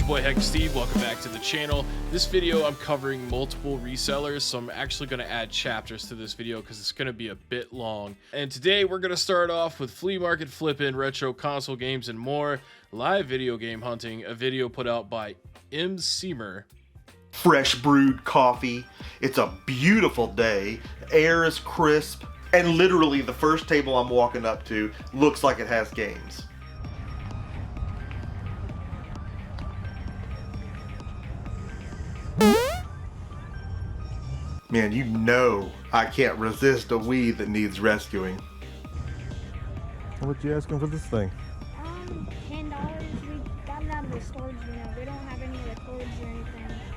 your boy Heck Steve, welcome back to the channel. This video I'm covering multiple resellers, so I'm actually going to add chapters to this video because it's going to be a bit long. And today we're going to start off with flea market flipping, retro console games, and more. Live video game hunting, a video put out by Emceemur. Fresh brewed coffee. It's a beautiful day. Air is crisp. And literally the first table I'm walking up to looks like it has games. Man, you know I can't resist a Wii that needs rescuing. How much you asking for this thing? $10. We got it out of the storage unit. We don't have any of the cords or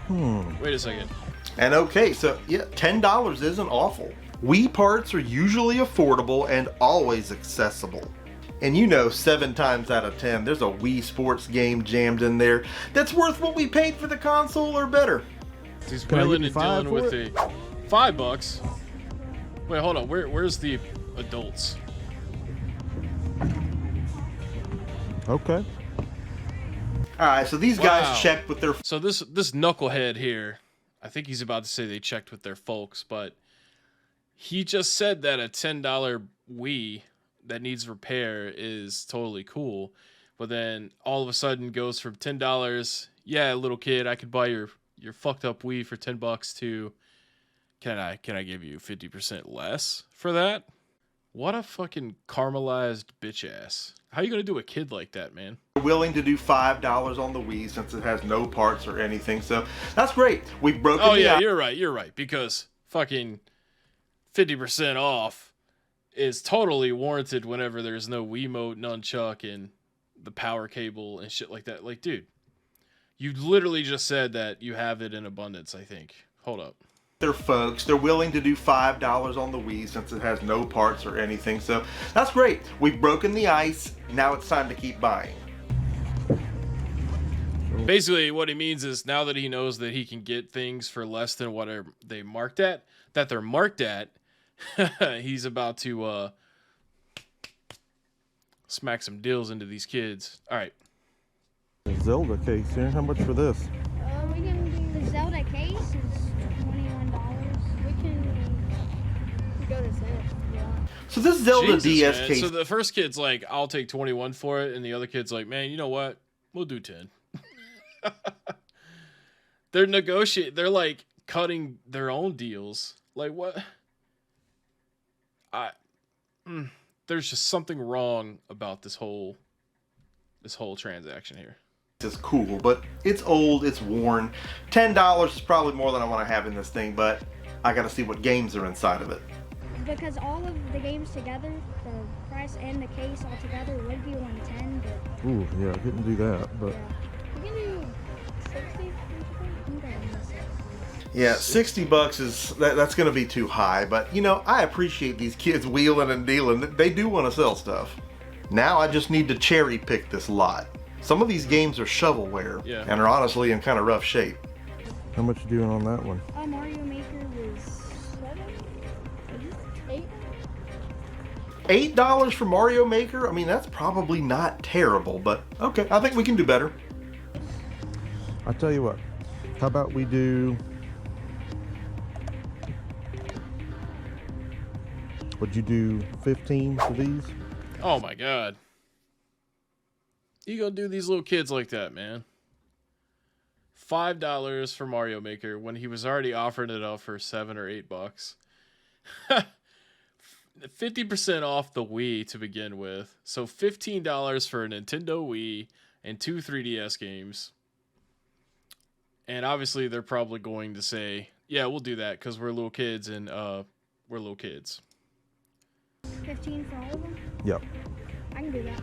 anything. Wait a second. And okay, so yeah, $10 isn't awful. Wii parts are usually affordable and always accessible. And you know, 7 times out of 10, there's a Wii Sports game jammed in there that's worth what we paid for the console or better. He's Can I willing give and you dealing $5 with for it? the $5. Wait, hold on. Where's the adults? Okay. Alright, so these guys Wow. checked with their... So this knucklehead here, I think he's about to say they checked with their folks, but he just said that a $10 Wii that needs repair is totally cool. But then all of a sudden goes from $10, yeah, little kid, I could buy your fucked up Wii for $10 to can I give you 50% less for that? What a fucking caramelized bitch ass. How you gonna do a kid like that, man? willing to do $5 on the Wii since it has no parts or anything. So that's great. We've broken Oh the yeah, you're right. Because fucking 50% off is totally warranted whenever there's no Wiimote, nunchuck, and the power cable and shit like that. Like, dude, you literally just said that you have it in abundance, I think. Hold up. They're folks. They're willing to do $5 on the Wii since it has no parts or anything. So that's great. We've broken the ice. Now it's time to keep buying. Basically, what he means is now that he knows that he can get things for less than what they're marked at, he's about to smack some deals into these kids. All right. Zelda case here. How much for this? We can do the Zelda case is $21. We can go to Zelda. Yeah. So this Zelda Jesus, DS man. case. So the first kid's like, I'll take 21 for it, and the other kid's like, man, you know what? We'll do 10. They're negotiating. They're like cutting their own deals. Like what? There's just something wrong about this whole transaction here. Is cool, but it's old, it's worn. $10 is probably more than I want to have in this thing, but I gotta see what games are inside of it. Because all of the games together, the price and the case all together would be $110, but Ooh, yeah, I couldn't do that, but yeah. We can do 60. I'm going to 60. Yeah, $60 is that's gonna be too high, but you know, I appreciate these kids wheeling and dealing. They do want to sell stuff. Now I just need to cherry pick this lot. Some of these games are shovelware and are honestly in kind of rough shape. how much you doing on that one? Mario Maker was $8. $8 for Mario Maker? I mean, that's probably not terrible, but okay, I think we can do better. I tell you what, how about we do, would you do 15 for these? Oh my god. You gonna do these little kids like that, man? $5 for Mario Maker when he was already offering it up for $7 or $8. 50% off the Wii to begin with. So $15 for a Nintendo Wii and 2 3DS games. And obviously they're probably going to say, yeah, we'll do that because we're little kids and we're little kids. 15 for all of them? Yep. I can do that.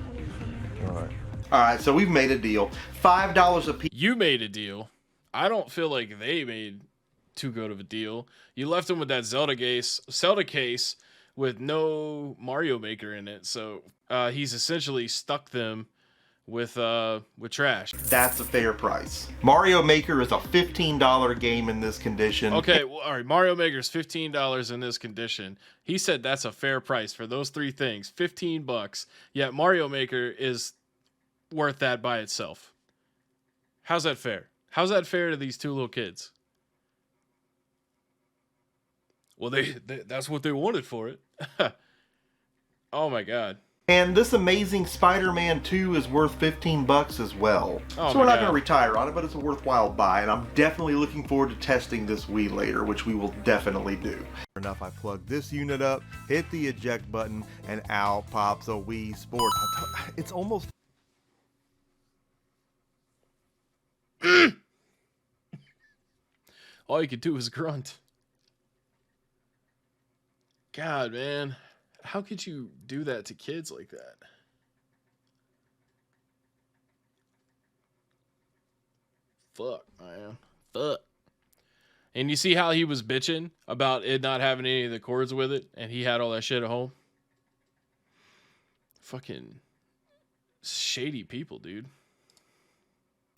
All right. All right, so we've made a deal. $5 a piece. You made a deal. I don't feel like they made too good of a deal. You left them with that Zelda case with no Mario Maker in it. So he's essentially stuck them with trash. That's a fair price. Mario Maker is a $15 game in this condition. Okay, well, all right. Mario Maker's $15 in this condition. He said that's a fair price for those 3 things. $15. Yet Mario Maker is worth that by itself. How's that fair? How's that fair to these two little kids? Well, that's what they wanted for it. Oh my God. And this Amazing Spider-Man 2 is worth 15 bucks as well. Oh so we're my not going God. to retire on it, but it's a worthwhile buy, and I'm definitely looking forward to testing this Wii later, which we will definitely do. Enough, I plug this unit up, hit the eject button, and out pops a Wii Sports. It's almost... All you could do is grunt. God, man. How could you do that to kids like that? Fuck, man. Fuck. And you see how he was bitching about it not having any of the cords with it, and he had all that shit at home? Fucking shady people, dude.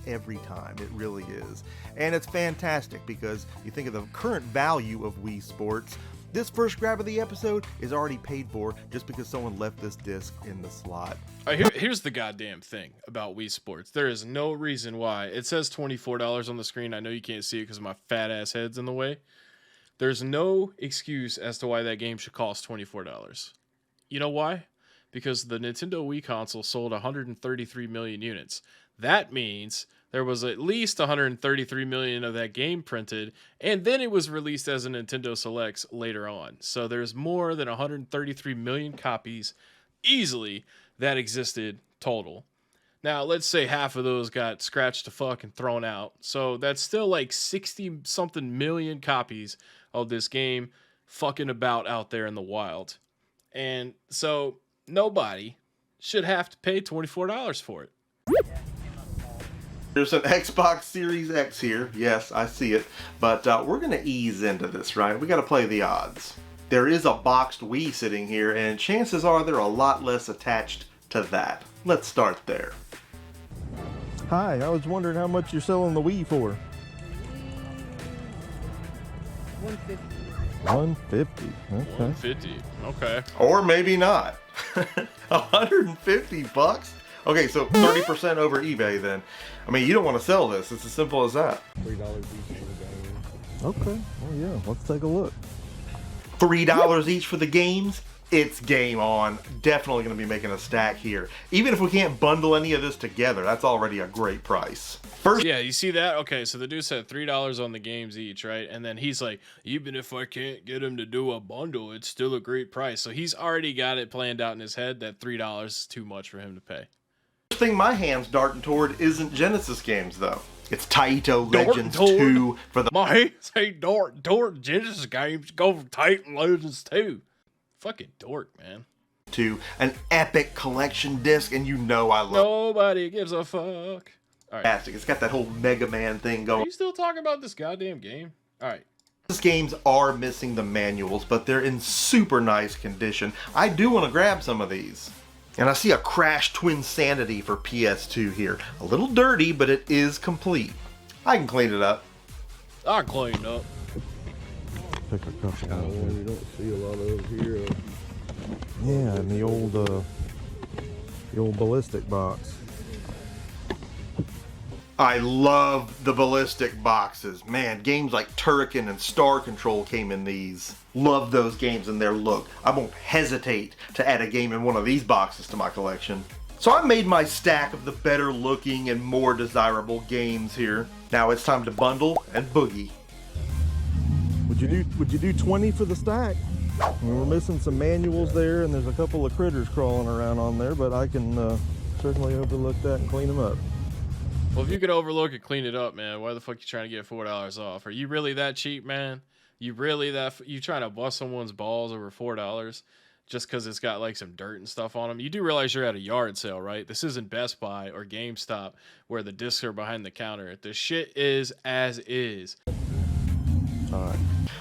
Every time, it really is. And it's fantastic because you think of the current value of Wii Sports, this first grab of the episode is already paid for just because someone left this disc in the slot. All right, here's the goddamn thing about Wii Sports. There is no reason why. It says $24 on the screen. I know you can't see it because my fat ass head's in the way. There's no excuse as to why that game should cost $24. You know why? Because the Nintendo Wii console sold 133 million units. That means there was at least 133 million of that game printed, and then it was released as a Nintendo Selects later on. So there's more than 133 million copies easily that existed total. Now, let's say half of those got scratched to fuck and thrown out. So that's still like 60 something million copies of this game fucking about out there in the wild. And so nobody should have to pay $24 for it. There's an Xbox Series X here. Yes, I see it. But we're going to ease into this, right? We got to play the odds. There is a boxed Wii sitting here, and chances are they're a lot less attached to that. Let's start there. Hi, I was wondering how much you're selling the Wii for. 150. 150. Okay. 150. Okay. Or maybe not. 150 bucks? Okay, so 30% over eBay then. I mean, you don't want to sell this. It's as simple as that. $3 each for the game. Okay. Oh yeah, let's take a look. $3 each for the games? It's game on. Definitely going to be making a stack here. Even if we can't bundle any of this together, that's already a great price. First, Yeah, you see that? Okay, so the dude said $3 on the games each, right? And then he's like, even if I can't get him to do a bundle, it's still a great price. So he's already got it planned out in his head that $3 is too much for him to pay. thing my hand's darting toward isn't Genesis games, though. It's Taito Legends toward 2 for the... My hands say dork Genesis games go from Titan Legends 2. Fucking dork, man. to an epic collection disc, and you know I love Nobody gives a fuck. All right. fantastic. It's got that whole Mega Man thing Are going. you still talking about this goddamn game? All right. These games are missing the manuals, but they're in super nice condition. I do want to grab some of these. And I see a Crash Twin Sanity for PS2 here. A little dirty, but it is complete. I can clean it up. I'll clean up. Pick a couple Got out one here. you don't see a lot of here. Yeah, in the old ballistic box. I love the ballistic boxes. Man, games like Turrican and Star Control came in these. Love those games and their look. I won't hesitate to add a game in one of these boxes to my collection. So I made my stack of the better looking and more desirable games here. Now it's time to bundle and boogie. Would you do 20 for the stack? I mean, we're missing some manuals there, and there's a couple of critters crawling around on there, but I can certainly overlook that and clean them up. Well, if you could overlook and clean it up, man, why the fuck you trying to get $4 off? Are you really that cheap, man? You trying to bust someone's balls over $4 just because it's got like some dirt and stuff on them? You do realize you're at a yard sale, right? This isn't Best Buy or GameStop where the discs are behind the counter. The shit is as is. All right.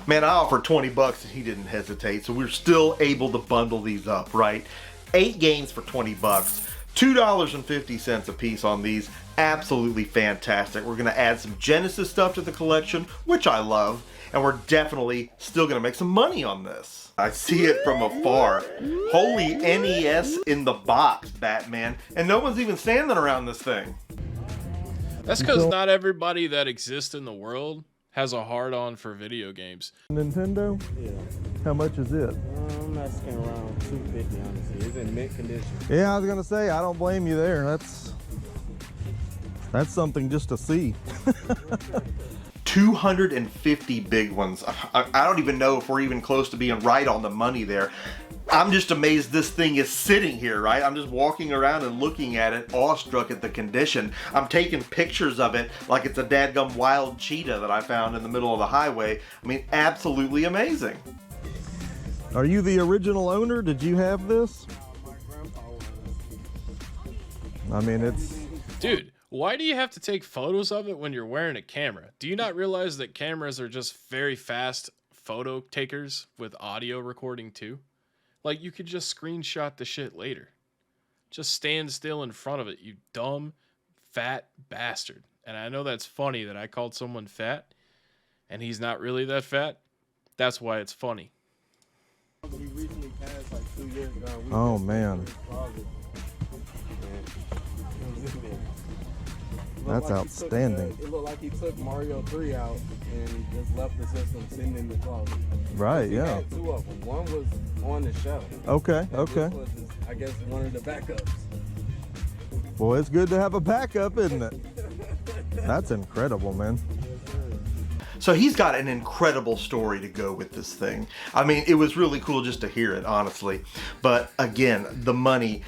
Man, I offered 20 bucks and he didn't hesitate, so we're still able to bundle these up, right? 8 games for 20 bucks, $2.50 a piece on these. Absolutely fantastic. We're going to add some Genesis stuff to the collection, which I love, and we're definitely still going to make some money on this. I see it from afar. Holy NES in the box, Batman, and no one's even standing around this thing. That's because not everybody that exists in the world has a hard-on for video games. Nintendo? Yeah. How much is it? I'm asking around $250, honestly. It's in mint condition. Yeah, I was gonna say, I don't blame you there. That's something just to see. 250 big ones. I don't even know if we're even close to being right on the money there. I'm just amazed this thing is sitting here, right? I'm just walking around and looking at it, awestruck at the condition. I'm taking pictures of it like it's a dadgum wild cheetah that I found in the middle of the highway. I mean, absolutely amazing. Are you the original owner? Did you have this? My grandpa was. I mean, it's... Dude, why do you have to take photos of it when you're wearing a camera? Do you not realize that cameras are just very fast photo takers with audio recording too? Like, you could just screenshot the shit later. Just stand still in front of it, you dumb, fat bastard. And I know that's funny that I called someone fat, and he's not really that fat. That's why it's funny. He recently passed like 2 years ago. Oh, man. That's outstanding. It looked like he took Mario 3 out and just left the system sitting in the closet. Right, He yeah. had two of them. One was on the shelf. Okay, And okay. this was, I guess, one of the backups. Well, it's good to have a backup, isn't it? That's incredible, man. So he's got an incredible story to go with this thing. I mean, it was really cool just to hear it, honestly. But again, the money,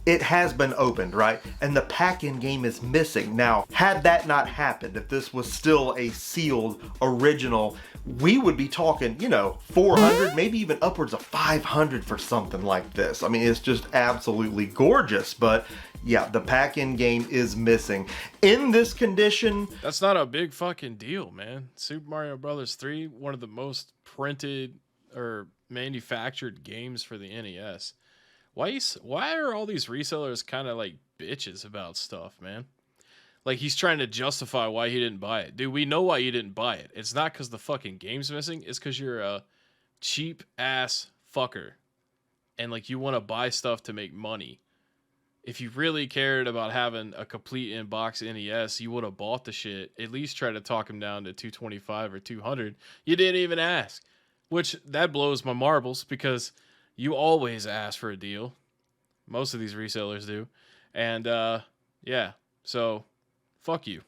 it has been opened, right? And the pack-in game is missing. Now, had that not happened, if this was still a sealed original, we would be talking, you know, 400, maybe even upwards of 500 for something like this. I mean, it's just absolutely gorgeous, but yeah, the pack-in game is missing. In this condition... That's not a big fucking deal, man. Super Mario Brothers 3, one of the most printed or manufactured games for the NES. Why are all these resellers kind of like bitches about stuff, man? Like, he's trying to justify why he didn't buy it. Dude, we know why you didn't buy it. It's not because the fucking game's missing. It's because you're a cheap ass fucker. And like, you want to buy stuff to make money. If you really cared about having a complete in-box NES, you would have bought the shit. At least try to talk him down to $225 or $200. You didn't even ask. Which, that blows my marbles, because you always ask for a deal. Most of these resellers do. And, yeah. So, fuck you.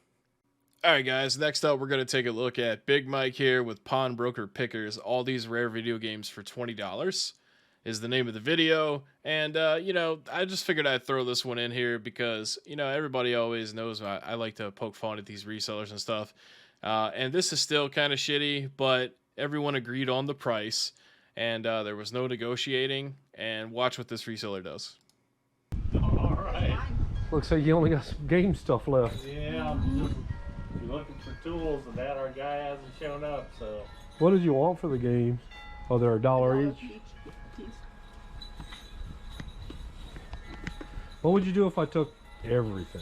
Alright guys, next up we're going to take a look at Big Mike here with Pawnbroker Pickers. All these rare video games for $20 is the name of the video. And, you know, I just figured I'd throw this one in here because, you know, everybody always knows I like to poke fun at these resellers and stuff. And this is still kind of shitty, but everyone agreed on the price. And there was no negotiating. And watch what this reseller does. All right. Looks like you only got some game stuff left. Yeah, I'm just looking for tools, and that our guy hasn't shown up. So What did you want for the games? Oh, they're $1 each. What would you do if I took everything?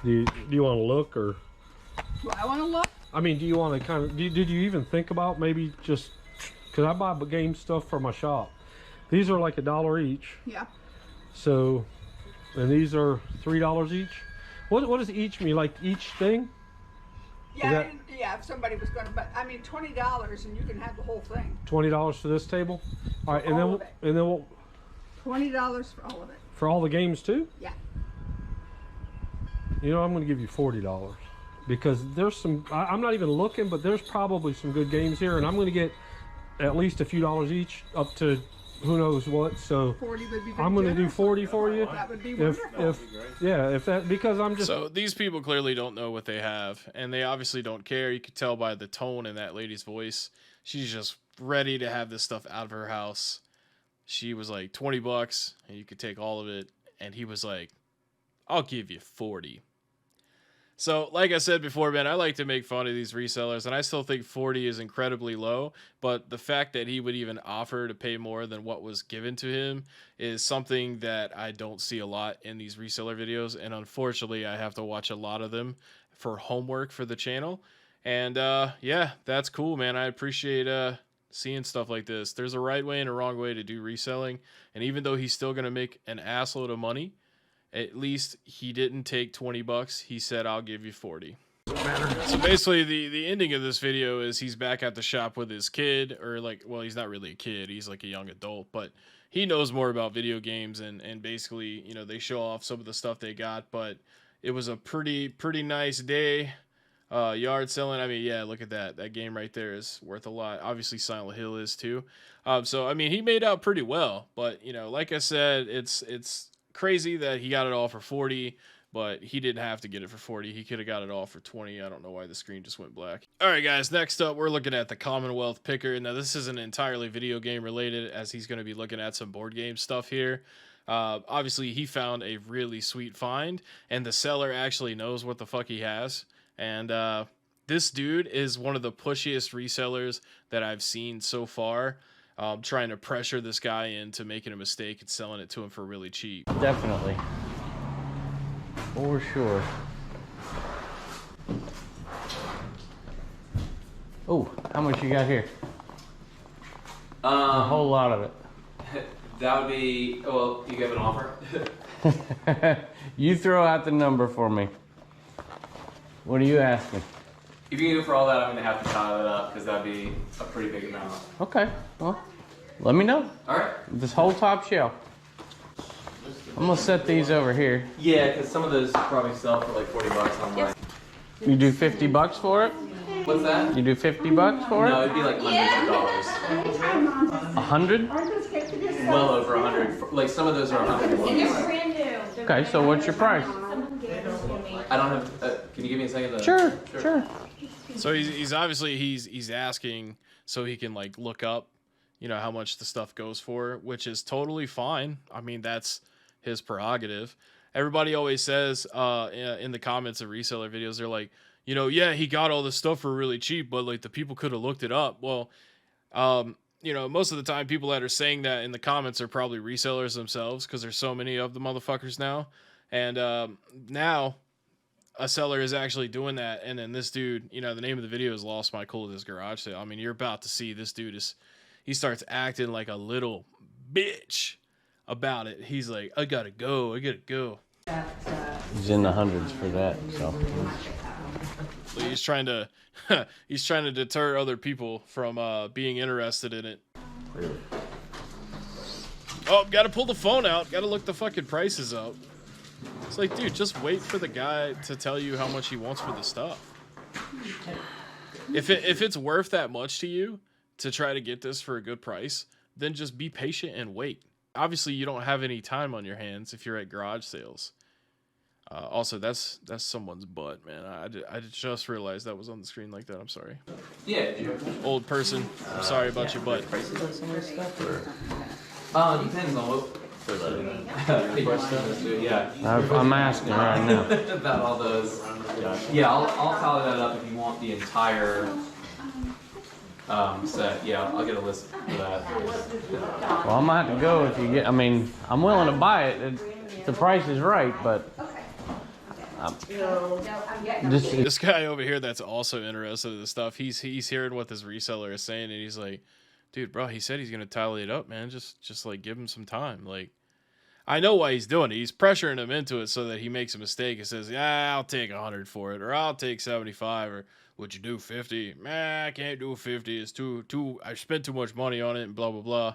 Do you want to look, or? Do I want to look? I mean, do you want to kind of? Did you even think about maybe just? Because I buy game stuff for my shop. These are like $1 each. Yeah. So, and these are $3 each. What does each mean? Like each thing? Yeah, that- yeah. If somebody was going to, but I mean, $20 and you can have the whole thing. $20 for this table. All right, and all then of it. and then we'll, $20 for all of it. for all the games too. Yeah. You know, I'm going to give you $40 because there's some. I'm not even looking, but there's probably some good games here, and I'm going to get at least a few dollars each, up to who knows what. So 40 would be. I'm going to do generous. 40 for you. That would be If wonderful. if that, because I'm just. So these people clearly don't know what they have, and they obviously don't care. You could tell by the tone in that lady's voice. She's just ready to have this stuff out of her house. She was like $20, and you could take all of it. And he was like, "I'll give you 40." So, like I said before, man, I like to make fun of these resellers, and I still think 40 is incredibly low. But the fact that he would even offer to pay more than what was given to him is something that I don't see a lot in these reseller videos. And unfortunately, I have to watch a lot of them for homework for the channel. And yeah, that's cool, man. I appreciate seeing stuff like this. There's a right way and a wrong way to do reselling. And even though he's still going to make an assload of money, at least he didn't take 20 bucks. He said, I'll give you 40. So basically the ending of this video is he's back at the shop with his kid, or like, well, he's not really a kid. He's like a young adult, but he knows more about video games, and basically, you know, they show off some of the stuff they got, but it was a pretty nice day. Yard selling. I mean, yeah, look at that. That game right there is worth a lot. Obviously Silent Hill is too. So I mean, he made out pretty well, but you know, like I said, it's crazy that he got it all for 40. But he didn't have to get it for 40. He could have got it all for 20. I don't know why the screen just went black. All right, guys, next up, we're looking at the Commonwealth picker. Now, this isn't entirely video game related, as he's going to be looking at some board game stuff here. Obviously, he found a really sweet find, and the seller actually knows what the fuck he has. And this dude is one of the pushiest resellers that I've seen so far. Trying to pressure this guy into making a mistake and selling it to him for really cheap. Definitely. For sure. Oh, how much you got here? A whole lot of it. That would be, well, you give an offer? You throw out the number for me. What are you asking? If you can do it for all that, I'm going to have to tally it up, because that would be a pretty big amount. Okay, well, let me know. All right. This whole top shelf. I'm gonna set these over here. Yeah, because some of those probably sell for like 40 bucks online. You do 50 bucks for it? What's that? You do 50 bucks for it? No, it'd be like hundreds of dollars. 100? Well over 100. Like some of those are 100 bucks. Okay, so what's your price? I don't have, can you give me a second? Sure. So he's obviously he's asking so he can like look up, you know, how much the stuff goes for, which is totally fine. I mean, that's his prerogative. Everybody always says in the comments of reseller videos, they're like, you know, yeah, he got all this stuff for really cheap, but like the people could have looked it up. Well, you know, most of the time people that are saying that in the comments are probably resellers themselves, because there's so many of the motherfuckers now. And now a seller is actually doing that. And then this dude, you know, the name of the video is Lost My Cool at His Garage Sale. I mean, you're about to see this dude he starts acting like a little bitch about it. He's like, I gotta go. He's in the hundreds for that, so. So he's trying to deter other people from being interested in it. Really? Oh, gotta pull the phone out. Gotta look the fucking prices up. It's like, dude, just wait for the guy to tell you how much he wants for the stuff. If it's worth that much to you to try to get this for a good price, then just be patient and wait. Obviously, you don't have any time on your hands if you're at garage sales. Also, that's someone's butt, man. I just realized that was on the screen like that. I'm sorry. Yeah. Old person. I'm sorry about your butt. Prices on some of this stuff, or? Depends on what. Yeah. I'm asking right now. About all those. Yeah, I'll tally that up if you want the entire set. Yeah, I'll get a list for that. Well, I might have to go if you get, I mean, I'm willing to buy it if the price is right, but. This guy over here that's also interested in this stuff, he's hearing what this reseller is saying, and he's like, dude, bro, he said he's gonna tally it up, man. Just like give him some time. Like, I know why he's doing it. He's pressuring him into it so that he makes a mistake and says, yeah, I'll take 100 for it, or I'll take 75, or would you do 50? Man, I can't do 50. It's too I spent too much money on it, and blah blah blah.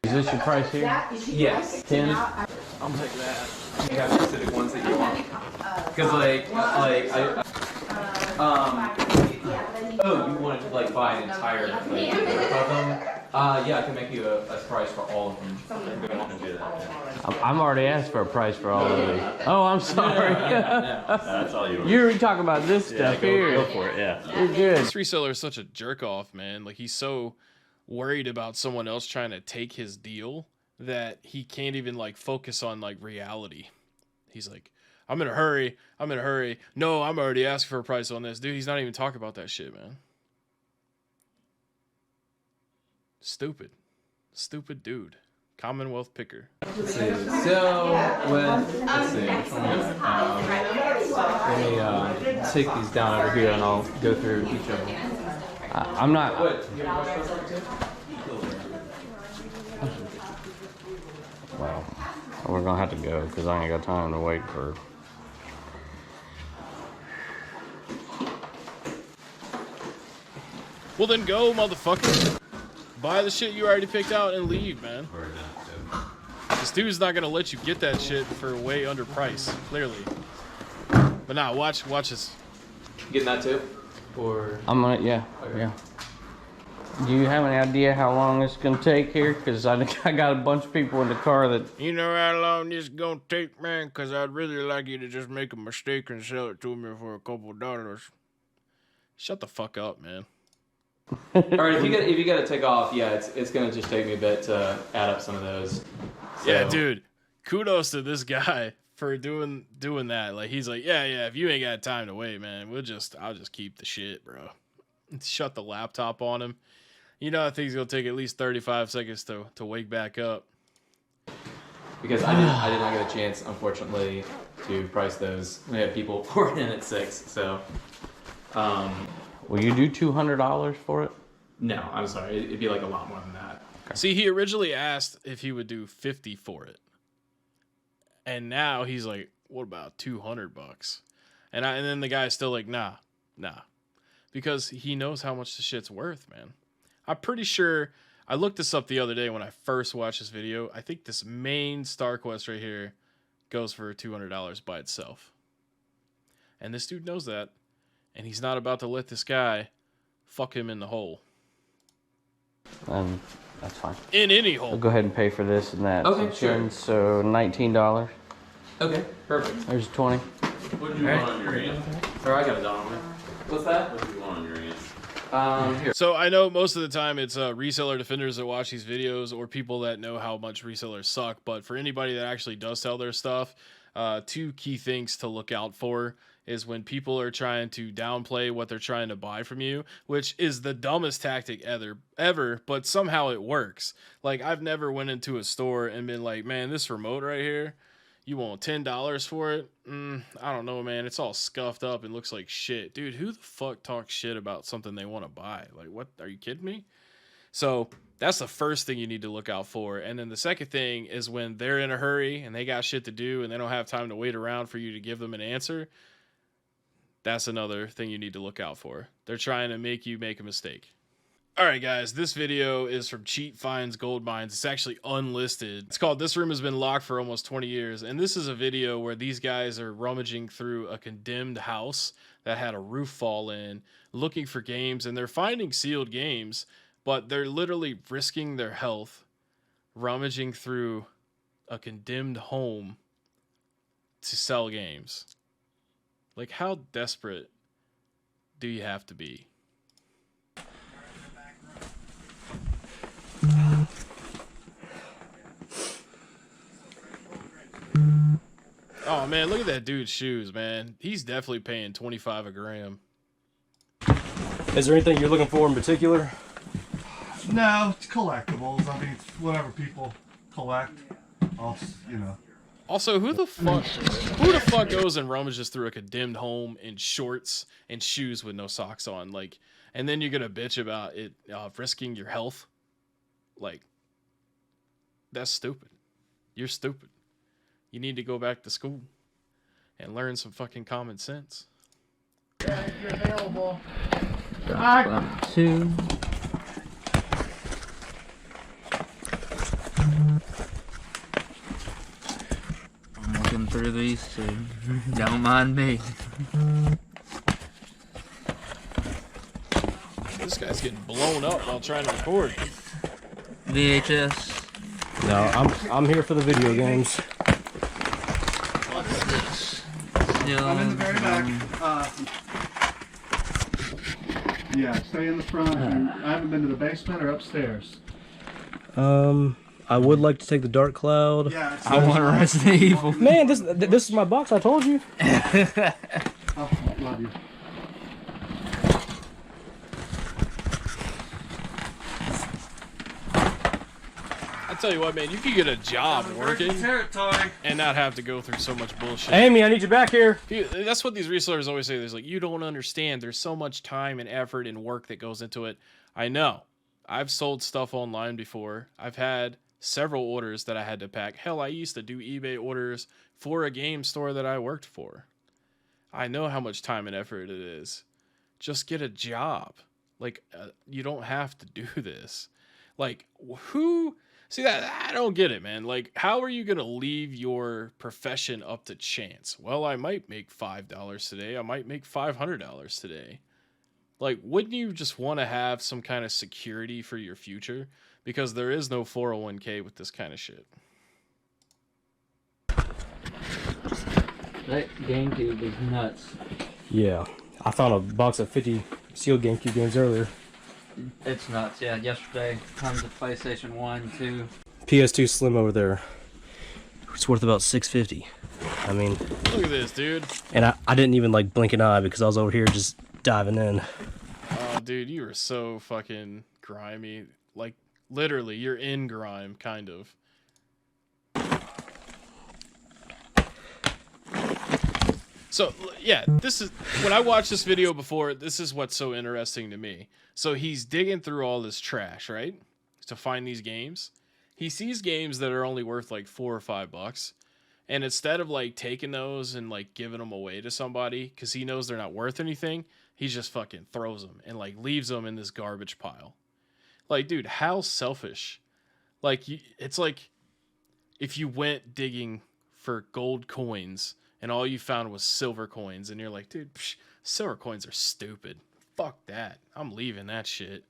Is this your price here? Yes. 10? I'll take that. You have specific ones that you want. Because oh, you wanted to like buy an entire like, of them? Yeah, I can make you a price for all of them. If you want to do that. I'm already asked for a price for all of these. Oh, I'm sorry. That's all you were. You're talking about this stuff here. Go for it, yeah. You're good. This reseller is such a jerk off, man. Like, he's so worried about someone else trying to take his deal that he can't even like focus on like reality. He's like, I'm in a hurry. No, I'm already asking for a price on this. Dude, he's not even talking about that shit, man. Stupid dude. Commonwealth picker. Let's see. So, let's see, which one? Let me take these down over here and I'll go through each of them. I'm not. Well, we're gonna have to go because I ain't got time to wait for. Well then go, motherfucker. Buy the shit you already picked out and leave, man. This dude's not gonna let you get that shit for way under price, clearly. But nah, watch this. Getting that too? Or I'm gonna, yeah. Do you have any idea how long it's gonna take here? Cause I got a bunch of people in the car that. You know how long this is gonna take, man? Cause I'd really like you to just make a mistake and sell it to me for a couple of dollars. Shut the fuck up, man. all right, if you gotta take off, yeah, it's gonna just take me a bit to add up some of those. So. Yeah, dude. Kudos to this guy for doing that. Like he's like, yeah, if you ain't got time to wait, man, I'll just keep the shit, bro. Shut the laptop on him. You know, I think it's gonna take at least 35 seconds to wake back up. Because I did not get a chance, unfortunately, to price those. We had people pouring in at 6, so. Will you do $200 for it? No, I'm sorry. It'd be like a lot more than that. Okay. See, he originally asked if he would do 50 for it, and now he's like, "What about $200?" And then the guy's still like, "Nah," because he knows how much the shit's worth, man. I'm pretty sure. I looked this up the other day when I first watched this video. I think this main Star Quest right here goes for $200 by itself, and this dude knows that. And he's not about to let this guy fuck him in the hole. That's fine. In any hole. I'll go ahead and pay for this and that. Okay, sure. So $19. Okay, perfect. There's 20. What do you want on your end? Or I got it on me. What's that? What do you want on your end? Here. So I know most of the time it's reseller defenders that watch these videos or people that know how much resellers suck. But for anybody that actually does sell their stuff, 2 key things to look out for is when people are trying to downplay what they're trying to buy from you, which is the dumbest tactic ever, but somehow it works. Like, I've never went into a store and been like, man, this remote right here, you want $10 for it? I don't know, man. It's all scuffed up and looks like shit. Dude, who the fuck talks shit about something they want to buy? Like, what? Are you kidding me? So that's the first thing you need to look out for. And then the second thing is when they're in a hurry and they got shit to do and they don't have time to wait around for you to give them an answer. That's another thing you need to look out for. They're trying to make you make a mistake. All right, guys, this video is from Cheat Finds Gold Mines. It's actually unlisted. It's called This Room Has Been Locked for Almost 20 Years. And this is a video where these guys are rummaging through a condemned house that had a roof fall in, looking for games. And they're finding sealed games, but they're literally risking their health, rummaging through a condemned home to sell games. Like, how desperate do you have to be? Oh man, look at that dude's shoes, man. He's definitely paying $25 a gram. Is there anything you're looking for in particular? No, it's collectibles. I mean, it's whatever people collect. Also, who the fuck goes and rummages through a condemned home in shorts and shoes with no socks on? Like, and then you're gonna bitch about it risking your health? Like, that's stupid. You're stupid. You need to go back to school and learn some fucking common sense. Yeah, if you're available. 2. I'm looking through these too. Don't mind me. This guy's getting blown up while trying to record. VHS. No, I'm here for the video games. What's this? I'm in the very back. Yeah, stay in the front. I haven't been to the basement or upstairs. I would like to take the Dark Cloud. Yeah, I want Resident Evil. Man, this is my box. I told you. Oh, love you. I tell you what, man, you could get a job working territory and not have to go through so much bullshit. Amy, I need you back here. Dude, that's what these resellers always say. There's like, you don't understand. There's so much time and effort and work that goes into it. I know. I've sold stuff online before. I've had several orders that I had to pack. Hell, I used to do eBay orders for a game store that I worked for. I know how much time and effort it is. Just get a job. Like, you don't have to do this. Like, who... See, that I don't get it, man. Like, how are you going to leave your profession up to chance? Well, I might make $5 today. I might make $500 today. Like, wouldn't you just want to have some kind of security for your future? Because there is no 401k with this kind of shit. That GameCube is nuts. Yeah, I found a box of 50 sealed GameCube games earlier. It's nuts, yeah. Yesterday, tons of PlayStation 1, 2. PS2 Slim over there. It's worth about $650. I mean... Look at this, dude. And I didn't even, like, blink an eye because I was over here just diving in. Oh, dude, you are so fucking grimy. Like, literally, you're in grime, kind of. So, yeah, this is... When I watched this video before, this is what's so interesting to me. So he's digging through all this trash, right? To find these games. He sees games that are only worth like $4 or $5. And instead of like taking those and like giving them away to somebody, because he knows they're not worth anything, he just fucking throws them and like leaves them in this garbage pile. Like, dude, how selfish. Like, it's like if you went digging for gold coins and all you found was silver coins, and you're like, dude, silver coins are stupid. Fuck that. I'm leaving that shit.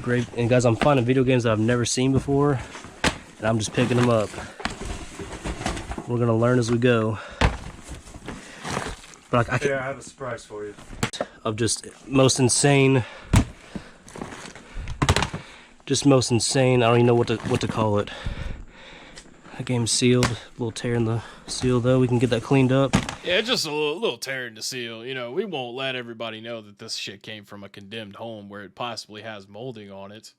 Great. And guys, I'm finding video games that I've never seen before, and I'm just picking them up. We're gonna learn as we go. But I I have a surprise for you. Of just most insane. Just most insane. I don't even know what to call it. That game's sealed. A little tear in the seal, though. We can get that cleaned up. Yeah, just a little tear in the seal. You know, we won't let everybody know that this shit came from a condemned home where it possibly has molding on it.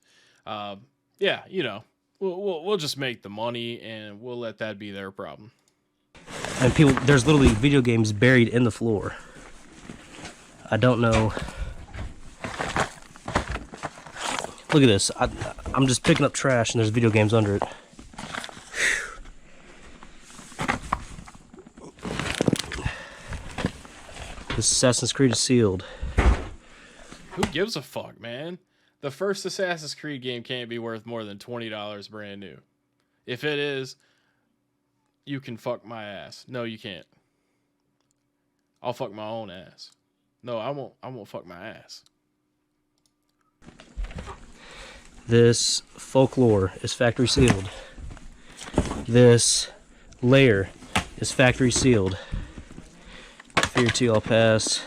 Yeah, you know, we'll just make the money and we'll let that be their problem. And people, there's literally video games buried in the floor. I don't know. Look at this. I'm just picking up trash and there's video games under it. This Assassin's Creed is sealed. Who gives a fuck, man? The first Assassin's Creed game can't be worth more than $20 brand new. If it is, you can fuck my ass. No, you can't. I'll fuck my own ass. No, I won't fuck my ass. This Folklore is factory sealed. This Layer is factory sealed. Fear 2 I'll pass.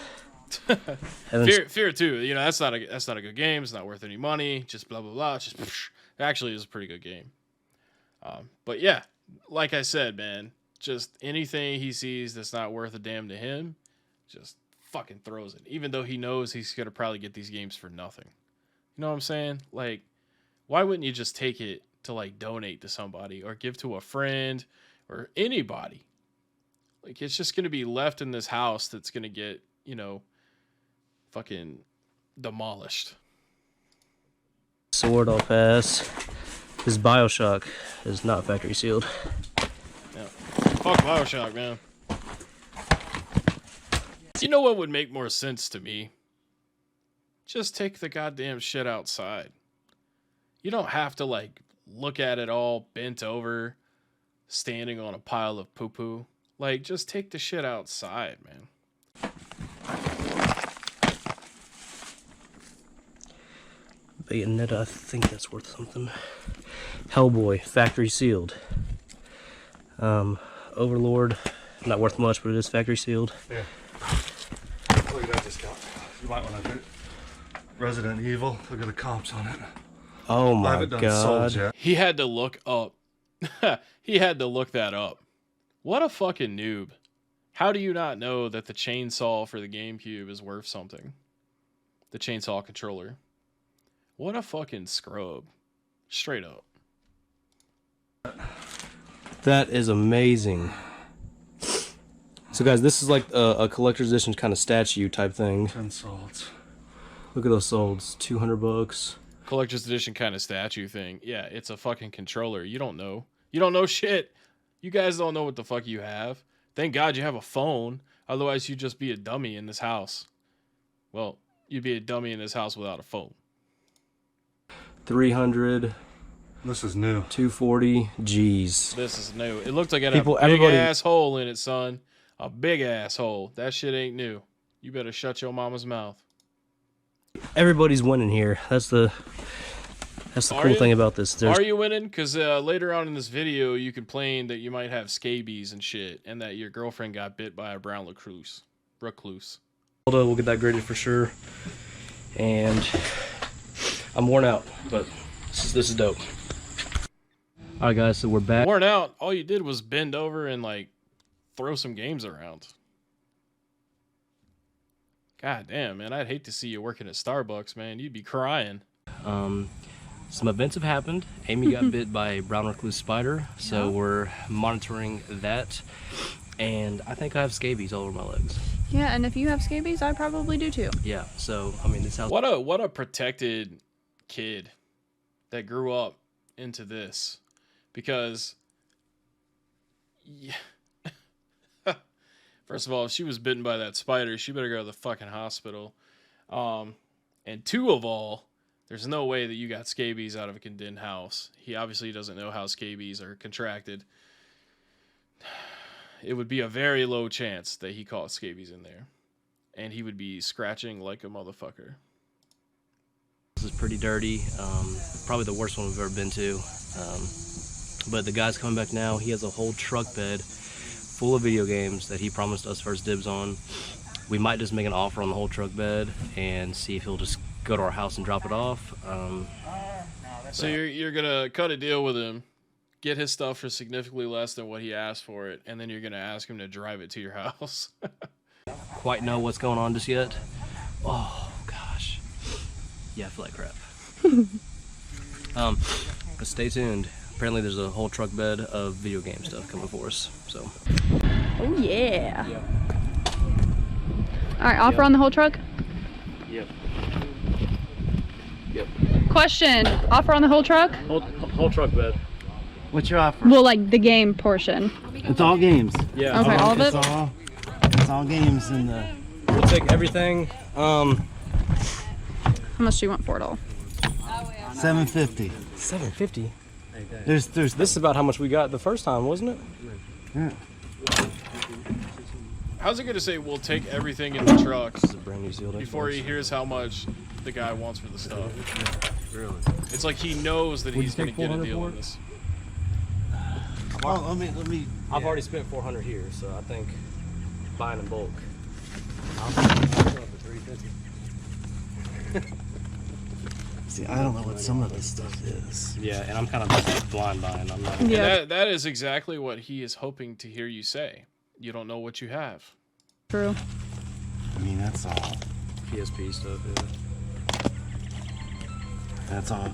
Fear 2, you know, that's not a good game. It's not worth any money. Just blah blah blah. It's just it actually is a pretty good game. But yeah, like I said, man, just anything he sees that's not worth a damn to him, just fucking throws it. Even though he knows he's gonna probably get these games for nothing. You know what I'm saying? Like, why wouldn't you just take it to like donate to somebody or give to a friend or anybody? Like, it's just gonna be left in this house that's gonna get, you know, fucking demolished. Sword I'll pass. This BioShock is not factory sealed. Yeah. Fuck BioShock, man. You know what would make more sense to me? Just take the goddamn shit outside. You don't have to, like, look at it all bent over, standing on a pile of poo-poo. Like, just take the shit outside, man. Bayonetta, I think that's worth something. Hellboy, factory sealed. Overlord, not worth much, but it is factory sealed. Yeah. Look at that discount. You might want to do it. Resident Evil. Look at the comps on it. Oh my I haven't done Souls god. yet. He had to look up. He had to look that up. What a fucking noob. How do you not know that the chainsaw for the GameCube is worth something? the chainsaw controller. What a fucking scrub. Straight up. That is amazing. So guys, this is like a collector's edition kind of statue type thing. 10 solds. Look at those solds. $200. Collector's edition kind of statue thing. Yeah, it's a fucking controller. You don't know. You don't know shit. You guys don't know what the fuck you have. Thank God you have a phone. Otherwise, you'd just be a dummy in this house. Well, you'd be a dummy in this house without a phone. 300. This is new. 240. Jeez. This is new. It looked like it had a big ass hole in it, son. A big asshole. That shit ain't new. You better shut your mama's mouth. Everybody's winning here. That's the cool thing about this. Are you winning? Because later on in this video, you complained that you might have scabies and shit, and that your girlfriend got bit by a brown recluse. We'll get that graded for sure. And I'm worn out, but this is dope. All right, guys, so we're back. Worn out? All you did was bend over and like throw some games around. God damn, man, I'd hate to see you working at Starbucks, man. You'd be crying. Some events have happened. Amy got bit by a brown recluse spider, so we're monitoring that. And I think I have scabies all over my legs. Yeah, and if you have scabies, I probably do too. Yeah, so I mean, this house. What a protected kid that grew up into this, because yeah. First of all, if she was bitten by that spider, she better go to the fucking hospital. And two of all, there's no way that you got scabies out of a condemned house. He obviously doesn't know how scabies are contracted. It would be a very low chance that he caught scabies in there. And he would be scratching like a motherfucker. This is pretty dirty. Probably the worst one we've ever been to. But the guy's coming back now. He has a whole truck bed full of video games that he promised us first dibs on. We might just make an offer on the whole truck bed and see if he'll just go to our house and drop it off. So you're gonna cut a deal with him, get his stuff for significantly less than what he asked for it, and then you're gonna ask him to drive it to your house. Quite know what's going on just yet. Oh gosh, yeah, I feel like crap. But stay tuned. Apparently there's a whole truck bed of video game stuff coming for us. So. Oh yeah. All right, offer on the whole truck. Yep. Question: offer on the whole truck? Whole truck bed. What's your offer? Well, like the game portion. It's all games. Yeah. Okay, all of it. It's all games in the. We'll take everything. How much do you want for it all? $750. $750. There's. This is about how much we got the first time, wasn't it? Yeah. How's it gonna say we'll take everything in the truck This is a brand new sealed before he hears how much the guy wants for the stuff? Really? It's like he knows that he's gonna get a deal on this. Well, let me. I've already spent 400 here, so I think buying in bulk. I'll go up to 350. See, I don't know what some of this stuff is. Yeah, and I'm kind of blind buying. I'm not. Yeah. That is exactly what he is hoping to hear you say. You don't know what you have. True. I mean, that's all. PSP stuff, yeah. That's all.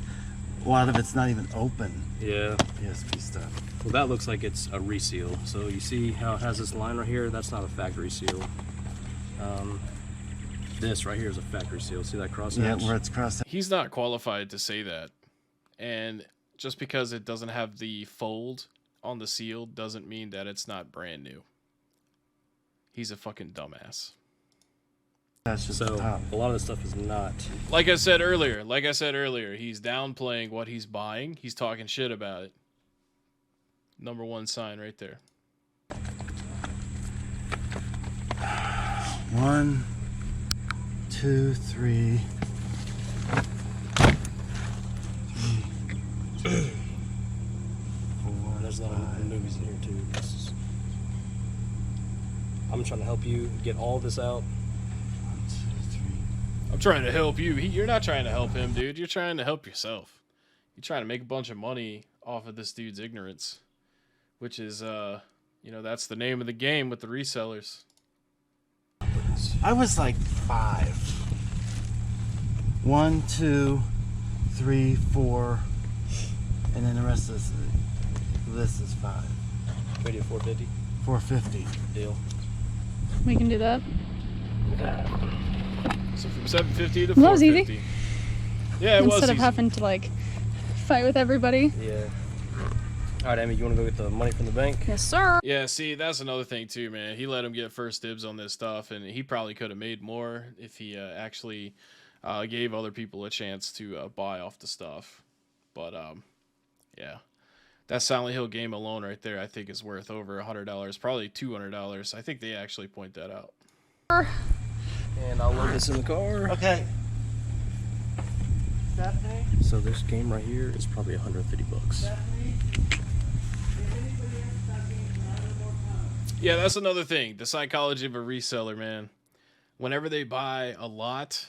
A lot of it's not even open. Yeah. PSP stuff. Well, that looks like it's a reseal. So you see how it has this line right here? That's not a factory seal. This right here is a factory seal. See that cross hatch? Yeah, where it's crossed. He's not qualified to say that. And just because it doesn't have the fold on the seal doesn't mean that it's not brand new. He's a fucking dumbass. That's just so a lot of this stuff is not. Like I said earlier, he's downplaying what he's buying. He's talking shit about it. Number one sign right there. 1, 2, 3. There's a lot of movies in here too. I'm trying to help you get all this out. 1, 2, 3. I'm trying to help you. You're not trying to help him, dude. You're trying to help yourself. You're trying to make a bunch of money off of this dude's ignorance, which is, that's the name of the game with the resellers. I was like 5. 1, 2, 3, 4, and then the rest of this is 5. We do 450. 450. Deal. We can do that. So from 750 to That was 450. easy. Yeah, it was Instead of easy. having to like fight with everybody. Yeah. All right, Amy, you want to go get the money from the bank? Yes, sir. Yeah, see, that's another thing too, man. He let him get first dibs on this stuff, and he probably could have made more if he actually gave other people a chance to buy off the stuff. But yeah, that Silent Hill game alone right there, I think is worth over $100, probably $200. I think they actually point that out. And I'll load this in the car. Okay. So this game right here is probably 150 bucks. Yeah, that's another thing. The psychology of a reseller, man. Whenever they buy a lot,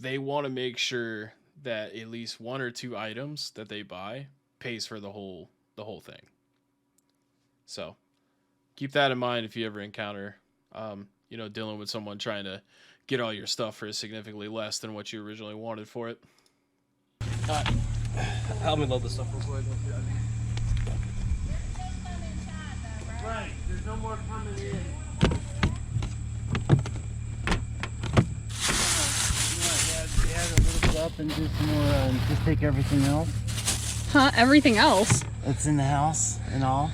they want to make sure that at least 1 or 2 items that they buy pays for the whole thing. So keep that in mind if you ever encounter, dealing with someone trying to get all your stuff for significantly less than what you originally wanted for it. Help me load this stuff real quick. Right, there's no more coming in. Add a little bit up and do some more, just take everything else Huh? Everything else? that's in the house and all.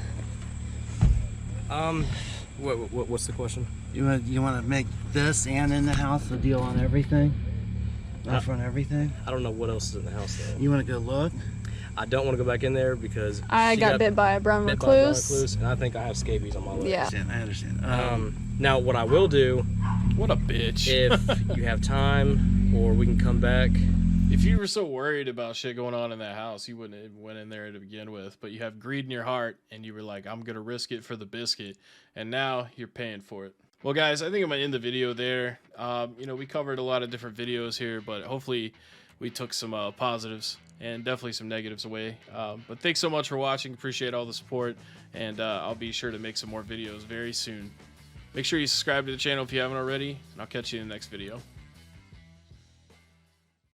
What's the question? You want to make this and in the house a deal on everything? Offer on everything? I don't know what else is in the house though. You want to go look? I don't want to go back in there because I got bit by a brown bit by a brown recluse. recluse, and I think I have scabies on my legs. Yeah. I understand. Now, what I will do, What a bitch. if you have time, or we can come back. If you were so worried about shit going on in that house, you wouldn't have went in there to begin with. But you have greed in your heart, and you were like, I'm going to risk it for the biscuit. And now you're paying for it. Well, guys, I think I'm going to end the video there. We covered a lot of different videos here, but hopefully we took some positives and definitely some negatives away. But thanks so much for watching. Appreciate all the support. And I'll be sure to make some more videos very soon. Make sure you subscribe to the channel if you haven't already, and I'll catch you in the next video.